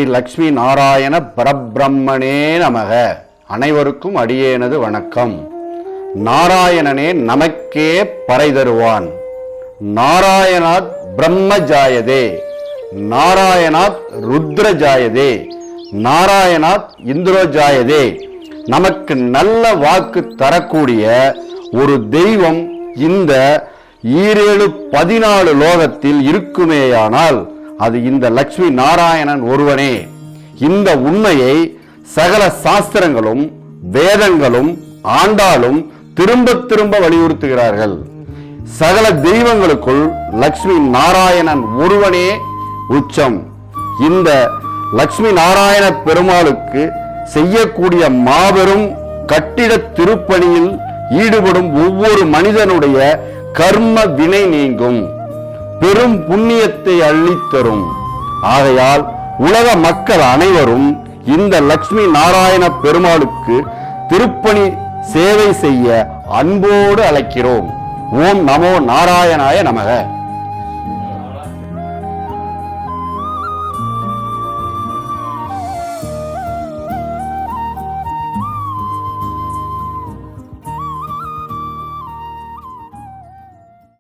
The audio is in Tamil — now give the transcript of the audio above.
ஸ்ரீ லக்ஷ்மி நாராயண பரபிரம்மனே நமக. அனைவருக்கும் அடியேனது வணக்கம். நாராயணனே நமக்கே பறை தருவான். நாராயணாத் பிரம்ம ஜாயதே, நாராயணாத் ருத்ர ஜாயதே, நாராயணாத் இந்திரோ ஜாயதே. நமக்கு நல்ல வாக்கு தரக்கூடிய ஒரு தெய்வம் இந்த 14 லோகத்தில் இருக்குமேயானால் அது இந்த லக்ஷ்மி நாராயணன் ஒருவனே. இந்த உண்மையை சகல சாஸ்திரங்களும் வேதங்களும் ஆண்டாலும் திரும்ப திரும்ப வலியுறுத்துகிறார்கள். சகல தெய்வங்களுக்குள் லக்ஷ்மி நாராயணன் ஒருவனே உச்சம். இந்த லக்ஷ்மி நாராயண பெருமாளுக்கு செய்யக்கூடிய மாபெரும் கட்டிட திருப்பணியில் ஈடுபடும் ஒவ்வொரு மனிதனுடைய கர்ம வினை நீங்கும், பெரும் புண்ணியத்தை அள்ளித்தரும். ஆகையால் உலக மக்கள் அனைவரும் இந்த லக்ஷ்மி நாராயண பெருமாளுக்கு திருப்பணி சேவை செய்ய அன்போடு அழைக்கிறோம். ஓம் நமோ நாராயணாய நமக.